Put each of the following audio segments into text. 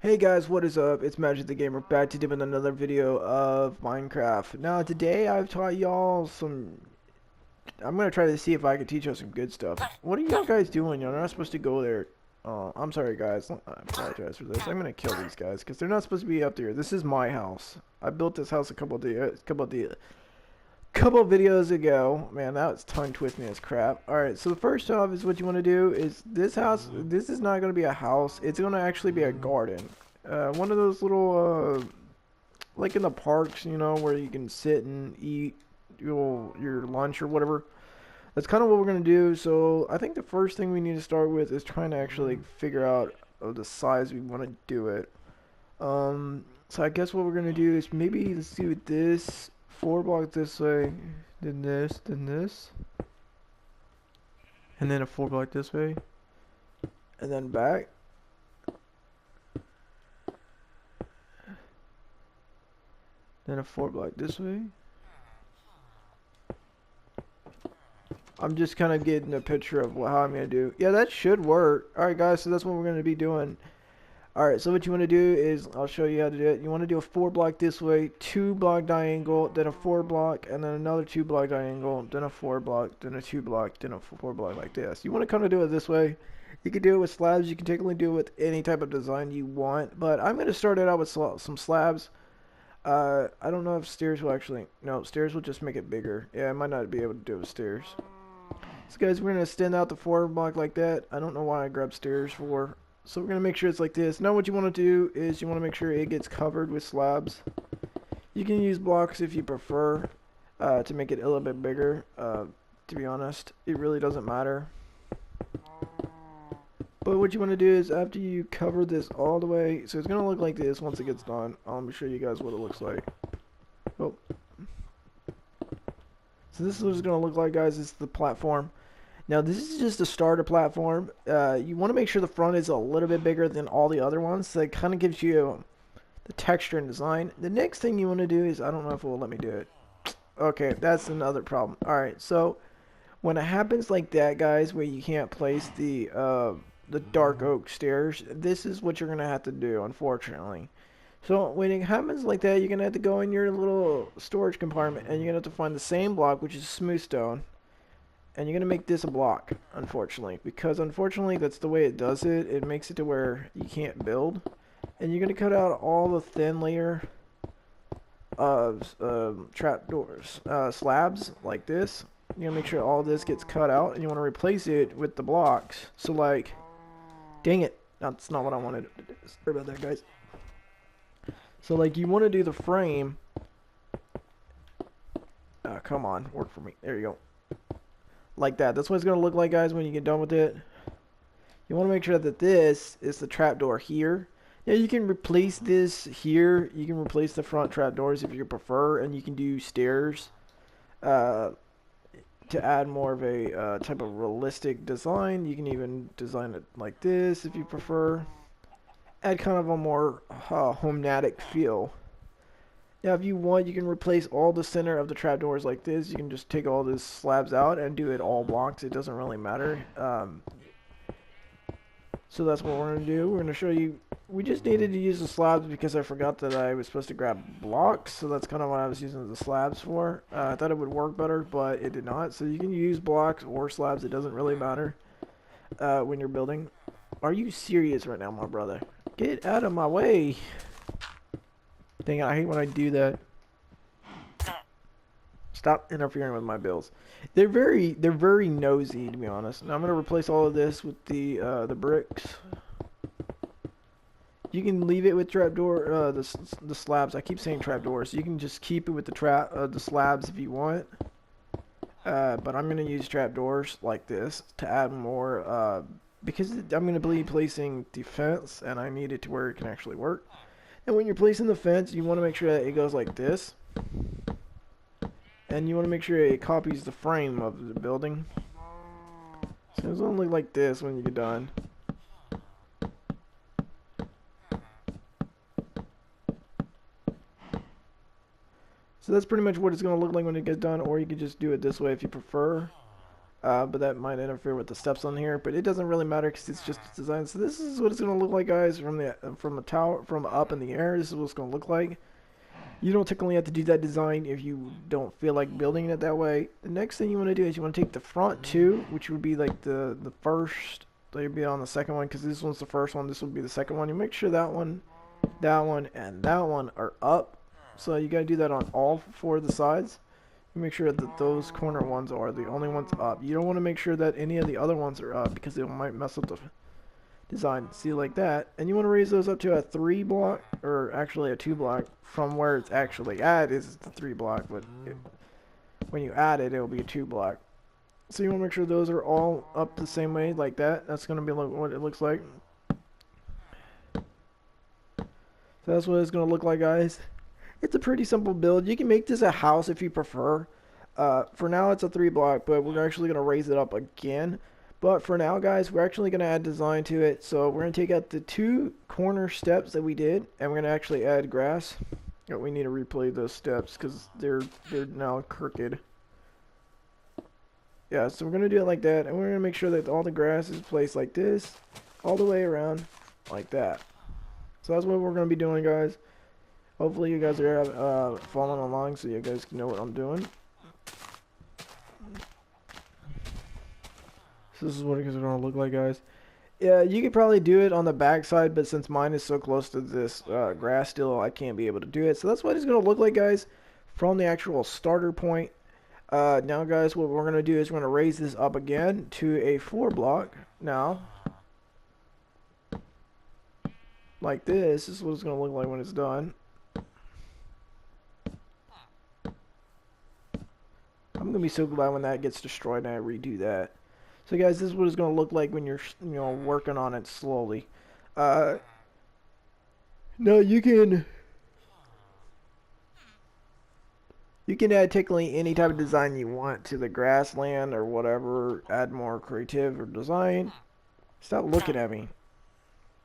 Hey guys, what is up? It's Magic the Gamer back to doing another video of Minecraft. Now today I've taught y'all some. I'm gonna try to see if I can teach y'all some good stuff. What are y'all guys doing? You're not supposed to go there. I'm sorry guys. I apologize for this. I'm gonna kill these guys because they're not supposed to be up there. This is my house. I built this house a couple videos ago. Man, that was tongue twisting as crap. Alright, so the first off is what you want to do is this house. This is not going to be a house. It's going to actually be a garden. One of those little, like in the parks, you know, where you can sit and eat your lunch or whatever. That's kind of what we're going to do. So I think the first thing we need to start with is trying to actually figure out the size we want to do it. So I guess what we're going to do is maybe let's do this. 4 blocks this way, then this, and then a 4 block this way, and then back. Then a 4 block this way. I'm just kind of getting a picture of how I'm going to do. Yeah, that should work. Alright guys, so that's what we're going to be doing. Alright, so what you want to do is, I'll show you how to do it. You want to do a 4 block this way, 2 block diagonal, then a 4 block, and then another 2 block diagonal, then a 4 block, then a 2 block, then a 4 block like this. You want to kind of do it this way. You can do it with slabs, you can technically do it with any type of design you want, but I'm going to start it out with some slabs. I don't know if stairs will actually, no, stairs will just make it bigger. Yeah, I might not be able to do it with stairs. So guys, we're going to extend out the 4 block like that. I don't know why I grabbed stairs for. So we're going to make sure it's like this. Now what you want to do is you want to make sure it gets covered with slabs. You can use blocks if you prefer to make it a little bit bigger. To be honest, it really doesn't matter. But what you want to do is after you cover this all the way, so it's going to look like this once it gets done. I'll show you guys what it looks like. Oh. So this is what it's going to look like, guys. It's the platform. Now this is just a starter platform. You want to make sure the front is a little bit bigger than all the other ones. So it kind of gives you the texture and design. The next thing you want to do is, I don't know if it will let me do it. Okay, that's another problem. Alright, so when it happens like that, guys, where you can't place the dark oak stairs, this is what you're going to have to do, unfortunately. So when it happens like that, you're going to have to go in your little storage compartment and you're going to have to find the same block, which is smooth stone. And you're going to make this a block, unfortunately. Because unfortunately, that's the way it does it. It makes it to where you can't build. And you're going to cut out all the thin layer of trapdoors, slabs like this. You're going to make sure all this gets cut out. And you want to replace it with the blocks. So like, dang it. That's not what I wanted. Sorry about that, guys. So like, you want to do the frame. Come on, work for me. There you go. Like that. That's what it's going to look like, guys, when you get done with it. You want to make sure that this is the trapdoor here. Yeah, you can replace this here. You can replace the front trapdoors if you prefer, and you can do stairs to add more of a type of realistic design. You can even design it like this if you prefer. Add kind of a more homematic feel. Now, if you want, you can replace all the center of the trapdoors like this. You can just take all these slabs out and do it all blocks. It doesn't really matter. So that's what we're going to do. We're going to show you. We just needed to use the slabs because I forgot that I was supposed to grab blocks. So that's kind of what I was using the slabs for. I thought it would work better, but it did not. So you can use blocks or slabs. It doesn't really matter when you're building. Are you serious right now, my brother? Get out of my way. Dang it, I hate when I do that. Stop interfering with my builds. They're very nosy, to be honest. Now I'm gonna replace all of this with the bricks. You can leave it with trapdoor the slabs. I keep saying trapdoors. You can just keep it with the slabs if you want. But I'm gonna use trapdoors like this to add more because I'm gonna be placing defense and I need it to where it can actually work. And when you're placing the fence, you want to make sure that it goes like this. And you want to make sure it copies the frame of the building. So it's going to look like this when you get done. So that's pretty much what it's going to look like when it gets done. Or you can just do it this way if you prefer. but that might interfere with the steps on here. But it doesn't really matter because it's just design. So this is what it's gonna look like, guys, from the tower, from up in the air. This is what it's gonna look like. You don't technically have to do that design if you don't feel like building it that way. The next thing you want to do is you want to take the front two, which would be like the first. They'd be on the second one because this one's the first one. This would be the second one. You make sure that one, and that one are up. So you gotta do that on all four of the sides. You make sure that those corner ones are the only ones up. You don't want to make sure that any of the other ones are up because they might mess up the design. See, like that. And you want to raise those up to a 3 block, or actually a 2 block from where it's actually at is the 3 block, but when you add it, it'll be a 2 block. So you want to make sure those are all up the same way, like that. That's going to be what it looks like. So that's what it's going to look like, guys. It's a pretty simple build. You can make this a house if you prefer. For now, it's a 3 block, but we're actually going to raise it up again. But for now, guys, we're actually going to add design to it. So we're going to take out the 2 corner steps that we did, and we're going to actually add grass. Oh, we need to replay those steps because they're now crooked. Yeah, so we're going to do it like that, and we're going to make sure that all the grass is placed like this, all the way around like that. So that's what we're going to be doing, guys. Hopefully you guys are following along so you guys can know what I'm doing. So this is what it's going to look like, guys. Yeah, you could probably do it on the back side, but since mine is so close to this grass still, I can't be able to do it. So that's what it's going to look like, guys, from the actual starter point. Now, guys, what we're going to do is we're going to raise this up again to a 4 block. Now, like this is what it's going to look like when it's done. I'm going to be so glad when that gets destroyed and I redo that. So guys, this is what it's going to look like when you're, working on it slowly. Now you can add technically any type of design you want to the grassland or whatever. Add more creative or design. Stop looking at me.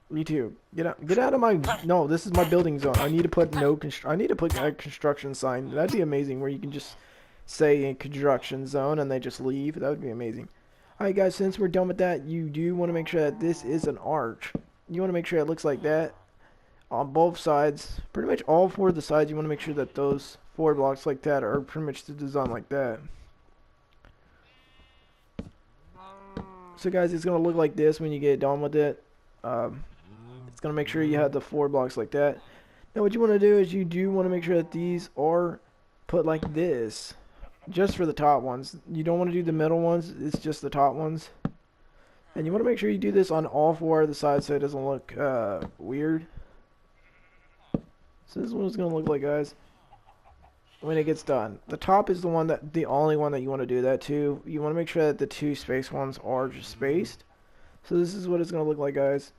Me too. Get out of my. No, this is my building zone. I need to put I need to put a construction sign. That'd be amazing. Where you can just say in construction zone and they just leave. That would be amazing. Alright, guys. Since we're done with that, you do want to make sure that this is an arch. You want to make sure it looks like that on both sides. Pretty much all 4 of the sides. You want to make sure that those 4 blocks like that are pretty much the design like that. So, guys, it's gonna look like this when you get done with it. It's going to make sure you have the 4 blocks like that. Now what you want to do is you do want to make sure that these are put like this. Just for the top ones. You don't want to do the middle ones. It's just the top ones. And you want to make sure you do this on all 4 of the sides so it doesn't look weird. So this is what it's going to look like, guys, when it gets done. The top is the only one that you want to do that to. You want to make sure that the 2 space ones are just spaced. So this is what it's going to look like, guys.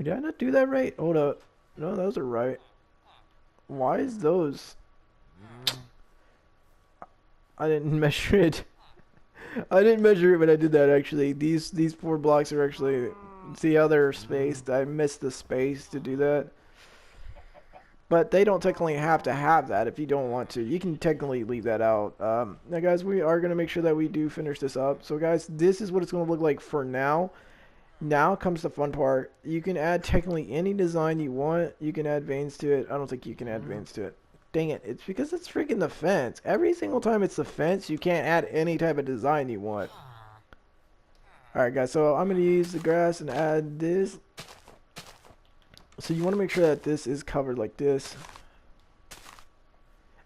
Did I not do that right? Hold up. No, those are right. Why is those? I didn't measure it. I didn't measure it when I did that, actually. These 4 blocks are actually... See how they're spaced? I missed the space to do that. But they don't technically have to have that if you don't want to. You can technically leave that out. Now, guys, we are going to make sure that we do finish this up. So, guys, this is what it's going to look like for now. Now comes the fun part. You can add technically any design you want. You can add veins to it. I don't think you can add veins to it. Dang it. It's because it's freaking the fence. Every single time it's the fence, you can't add any type of design you want. Alright, guys. So I'm going to use the grass and add this. So you want to make sure that this is covered like this.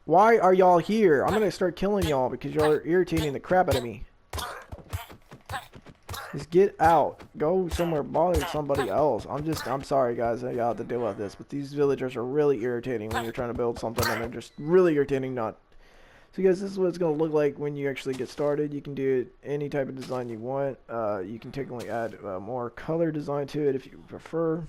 Why are y'all here? I'm going to start killing y'all because y'all are irritating the crap out of me. Just get out. Go somewhere, bother somebody else. I'm sorry, guys. I got to deal with this. But these villagers are really irritating when you're trying to build something. And they're just really irritating. So, guys, this is what it's going to look like when you actually get started. You can do any type of design you want. You can technically add more color design to it if you prefer.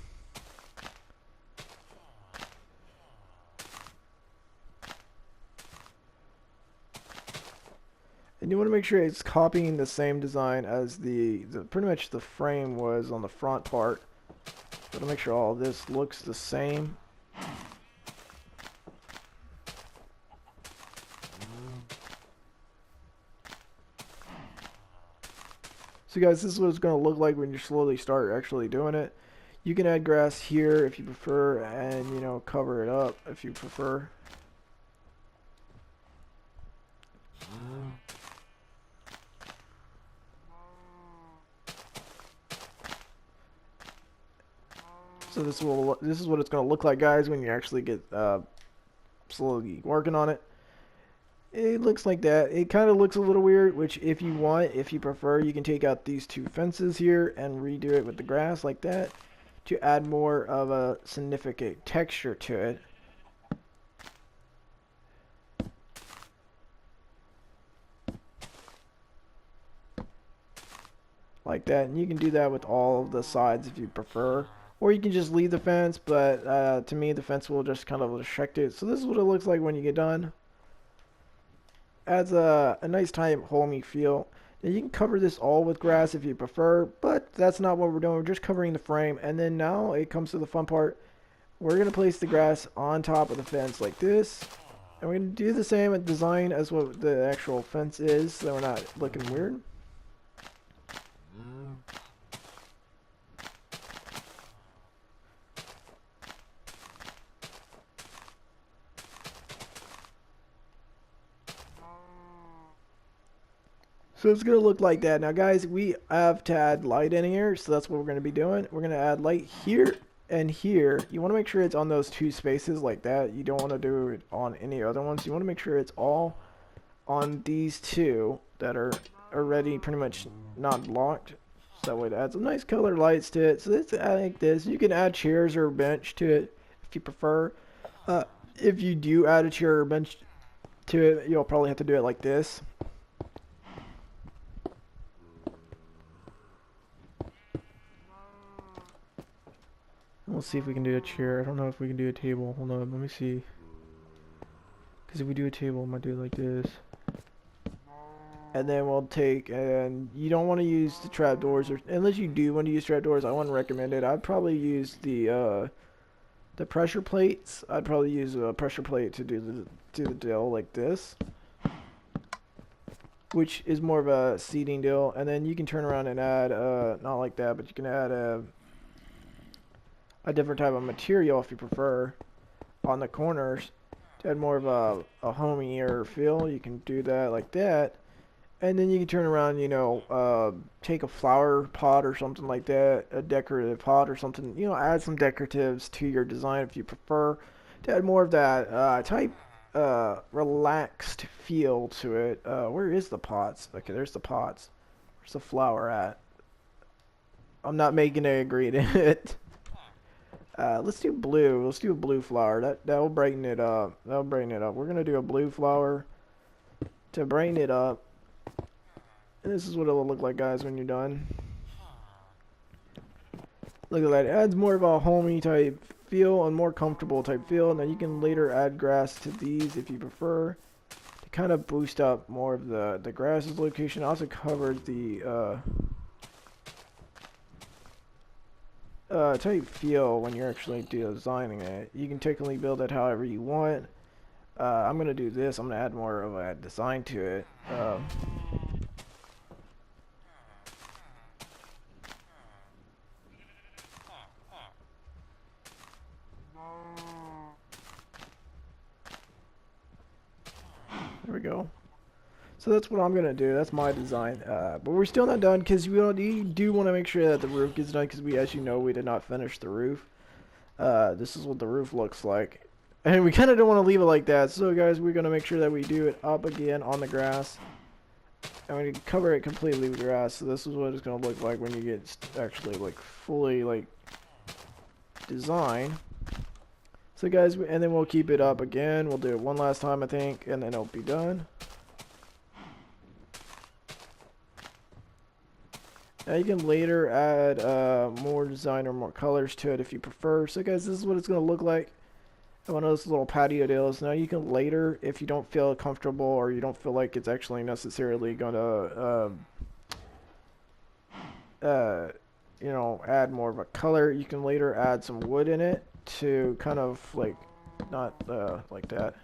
And you want to make sure it's copying the same design as the pretty much the frame was on the front part. So to make sure all of this looks the same. So guys, this is what it's going to look like when you slowly start actually doing it. You can add grass here if you prefer, and you know, cover it up if you prefer. So this is what it's going to look like, guys, when you actually get slowly working on it. It looks like that. It kind of looks a little weird, which if you want, if you prefer, you can take out these two fences here and redo it with the grass like that to add more of a significant texture to it. Like that, and you can do that with all of the sides if you prefer. Or you can just leave the fence, but to me the fence will just kind of restrict it. So this is what it looks like when you get done. Adds a nice type homey feel. Now you can cover this all with grass if you prefer, but that's not what we're doing. We're just covering the frame, and then now it comes to the fun part. We're going to place the grass on top of the fence like this. And we're going to do the same design as what the actual fence is, so we're not looking weird. So it's going to look like that. Now guys, we have to add light in here, so that's what we're going to be doing. We're going to add light here and here. You want to make sure it's on those two spaces like that. You don't want to do it on any other ones. You want to make sure it's all on these two that are already pretty much not blocked. So that way it adds some nice color lights to it. So it's like this. You can add chairs or a bench to it if you prefer. If you do add a chair or bench to it, you'll probably have to do it like this. We'll see if we can do a chair. I don't know if we can do a table. Hold on, let me see. Because if we do a table, I might do it like this. And then we'll take, and you don't want to use the trapdoors, or unless you do want to use trapdoors, I wouldn't recommend it. I'd probably use the pressure plates. I'd probably use a pressure plate to do the deal like this, which is more of a seating deal. And then you can turn around and add, not like that, but you can add a different type of material if you prefer on the corners to add more of a homier feel. You can do that like that, and then you can turn around, you know, take a flower pot or something like that, a decorative pot or something, you know, add some decoratives to your design if you prefer to add more of that type relaxed feel to it. Where is the pots? Okay, there's the pots. Where's the flower at? I'm not making an ingredient. Let's do blue. Let's do a blue flower. That'll brighten it up. That'll brighten it up. We're gonna do a blue flower to brighten it up. And this is what it'll look like, guys, when you're done. Look at that. It adds more of a homey type feel and more comfortable type feel. Now you can later add grass to these if you prefer to kind of boost up more of the grass's location. It also covers the type feel when you're actually designing it. You can technically build it however you want. I'm gonna do this. I'm gonna add more of a design to it. There we go. So that's what I'm gonna do. That's my design. But we're still not done because we do want to make sure that the roof gets done because as you know, we did not finish the roof. This is what the roof looks like, and we kind of don't want to leave it like that. So guys, we're gonna make sure that we do it up again on the grass, and we cover it completely with grass. So this is what it's gonna look like when you get actually like fully like design. So guys, and then we'll keep it up again. We'll do it one last time, I think, and then it'll be done. Now you can later add more design or more colors to it if you prefer. So guys, this is what it's going to look like. One of those little patio deals. Now you can later, if you don't feel comfortable or you don't feel like it's actually necessarily going to, you know, add more of a color, you can later add some wood in it to kind of like, not like that.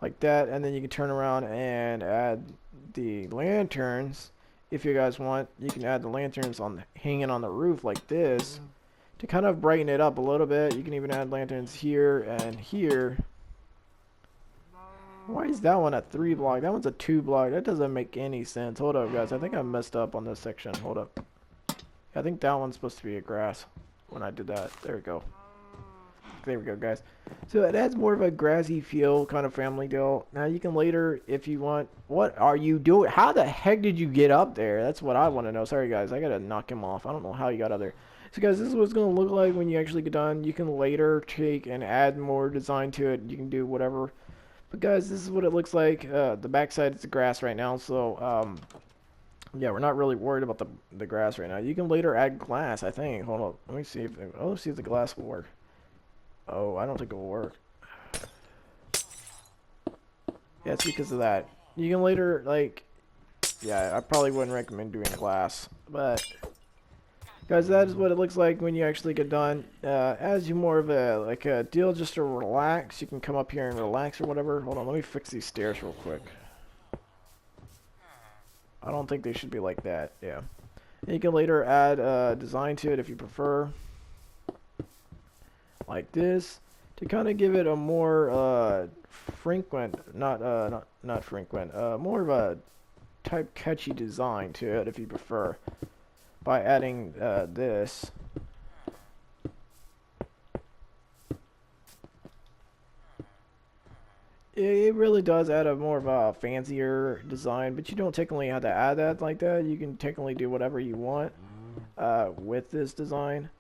like that, and then you can turn around and add the lanterns. If you guys want, you can add the lanterns on hanging on the roof like this to kind of brighten it up a little bit. You can even add lanterns here and here. Why is that one a 3 block? That one's a 2 block. That doesn't make any sense. Hold up, guys. I think I messed up on this section. Hold up. I think that one's supposed to be a grass when I did that. There we go. There we go, guys. So it adds more of a grassy feel, kind of family deal. Now you can later, if you want. What are you doing? How the heck did you get up there? That's what I want to know. Sorry, guys. I gotta knock him off. I don't know how you got up there. So, guys, this is what it's gonna look like when you actually get done. You can later take and add more design to it. You can do whatever. But guys, this is what it looks like. The backside is the grass right now. So yeah, we're not really worried about the grass right now. You can later add glass, I think. Hold on. Let me see if let's see if the glass will work. Oh, I don't think it will work. Yeah, it's because of that. You can later, like, yeah, I probably wouldn't recommend doing glass. But, guys, that is what it looks like when you actually get done. As you more of a, like a deal just to relax. You can come up here and relax or whatever. Hold on, let me fix these stairs real quick. I don't think they should be like that, yeah. And you can later add design to it if you prefer. Like this, to kind of give it a more frequent, not frequent, more of a type catchy design to it if you prefer, by adding this. It really does add a more of a fancier design, but you don't technically have to add that like that. You can technically do whatever you want with this design.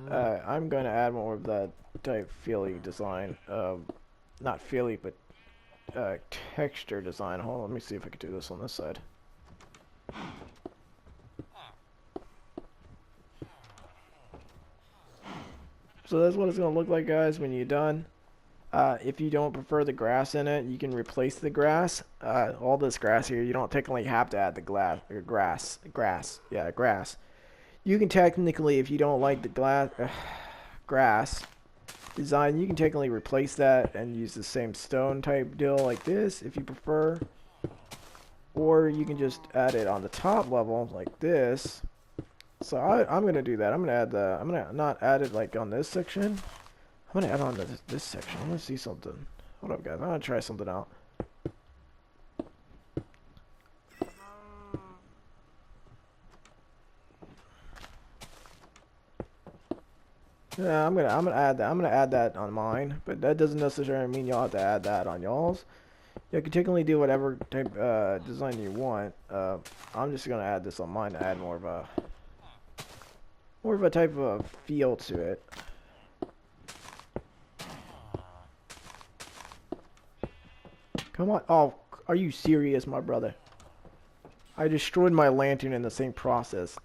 I'm going to add more of that type feely design. Not feely, but texture design. Hold on, let me see if I can do this on this side. So that's what it's going to look like, guys, when you're done. If you don't prefer the grass in it, you can replace the grass. All this grass here, you don't technically have to add the grass. Yeah, grass. You can technically, if you don't like the grass design, you can technically replace that and use the same stone type deal like this if you prefer. Or you can just add it on the top level like this. So I'm going to do that. I'm going to not add it like on this section. I'm going to add on to this section. I want to see something. Hold up, guys. I'm going to try something out. Yeah, I'm gonna add that. I'm gonna add that on mine, but that doesn't necessarily mean y'all have to add that on y'all's. You can technically do whatever type design you want. I'm just gonna add this on mine to add more of a type of feel to it. Come on! Oh, are you serious, my brother? I destroyed my lantern in the same process.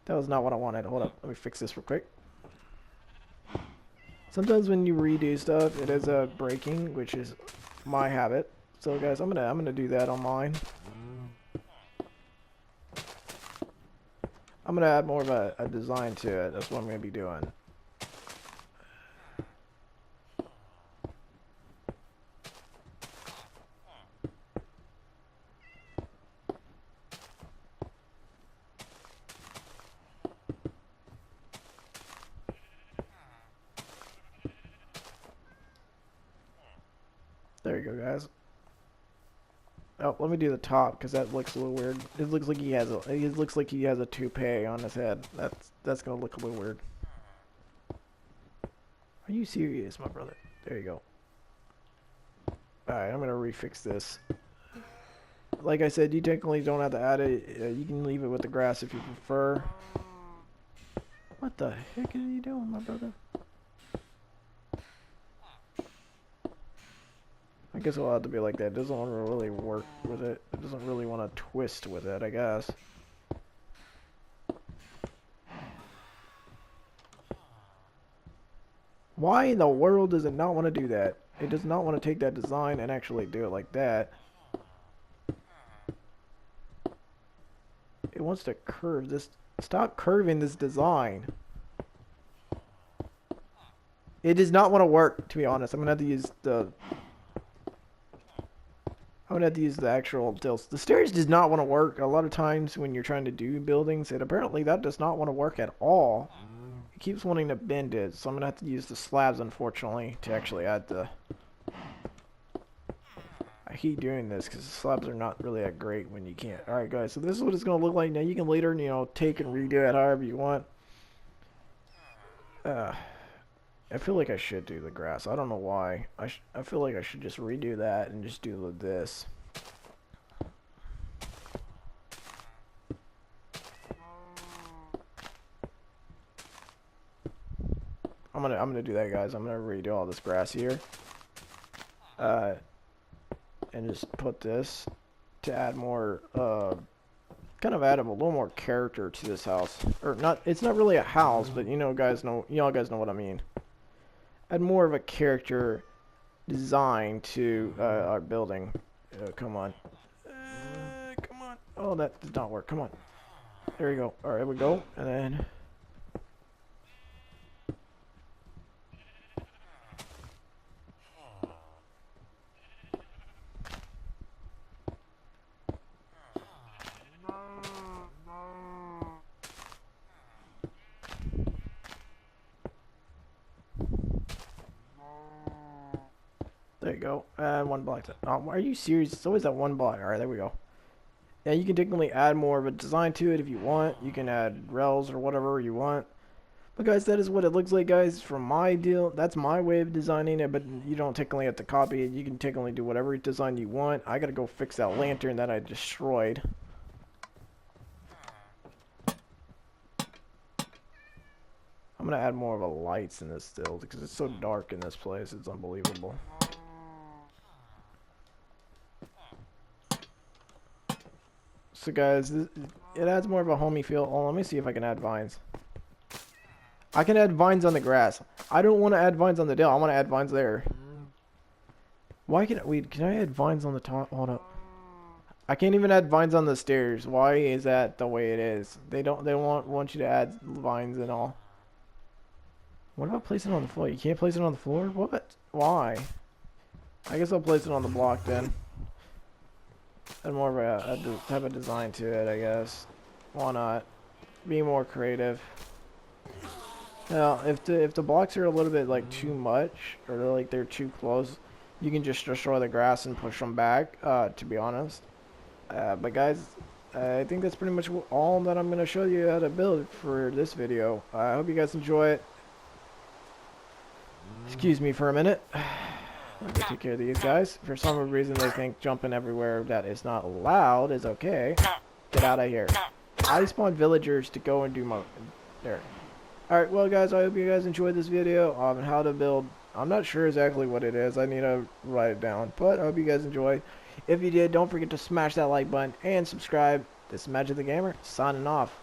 That was not what I wanted. Hold up, let me fix this real quick. Sometimes when you redo stuff, it is breaking, which is my habit. So guys, I'm gonna do that on mine. I'm gonna add more of a design to it. That's what I'm gonna be doing. There you go, guys. Oh, let me do the top because that looks a little weird. It looks like he has a toupee on his head. That's gonna look a little weird. Are you serious, my brother? There you go. Alright, I'm gonna refix this. Like I said, you technically don't have to add it. You can leave it with the grass if you prefer. What the heck are you doing, my brother? I guess it'll have to be like that. It doesn't want to really work with it. It doesn't really want to twist with it, I guess. Why in the world does it not want to do that? It does not want to take that design and actually do it like that. It wants to curve this. Stop curving this design. It does not want to work, to be honest. I'm gonna have to use the actual tilts. The stairs does not want to work. A lot of times when you're trying to do buildings, and apparently that does not want to work at all. It keeps wanting to bend it, so I'm gonna have to use the slabs, unfortunately, to actually add the... I hate doing this because the slabs are not really that great when you can't. Alright guys, so this is what it's gonna look like. Now you can later, you know, take and redo it however you want. I feel like I should do the grass. I don't know why. I feel like I should just redo that and just do this. I'm gonna do that, guys. I'm gonna redo all this grass here. And just put this to add more kind of add a little more character to this house. Or not, it's not really a house, but y'all guys know what I mean. Add more of a character design to our building. Come on. Come on. Oh, that did not work. Come on. There we go. Alright, here we go. And then... There you go. And one block. Oh, are you serious? It's always that one block. Alright, there we go. Yeah, you can technically add more of a design to it if you want. You can add rails or whatever you want. But guys, that is what it looks like, guys. From my deal, that's my way of designing it, but you don't technically have to copy it. You can technically do whatever design you want. I gotta go fix that lantern that I destroyed. I'm gonna add more of a lights in this still because it's so dark in this place. It's unbelievable. So guys, it adds more of a homey feel. Oh, let me see if I can add vines. I can add vines on the grass. I don't want to add vines on the dale. I want to add vines there. Why can I add vines on the top? Hold up. I can't even add vines on the stairs. Why is that the way it is? They want you to add vines and all. What about placing it on the floor? You can't place it on the floor? What? Why? I guess I'll place it on the block then. And more of a type of design to it, I guess. Why not? Be more creative. Now, if the blocks are a little bit like too much, or they're too close, you can just destroy the grass and push them back. To be honest. But guys, I think that's pretty much all that I'm gonna show you how to build for this video. I hope you guys enjoy it. Excuse me for a minute. Let me take care of these guys. For some reason they think jumping everywhere that is not allowed is okay. Get out of here. I spawned villagers to go and do my... There. Alright, well guys, I hope you guys enjoyed this video on how to build... I'm not sure exactly what it is. I need to write it down. But I hope you guys enjoyed. If you did, don't forget to smash that like button and subscribe. This is Magic the Gamer, signing off.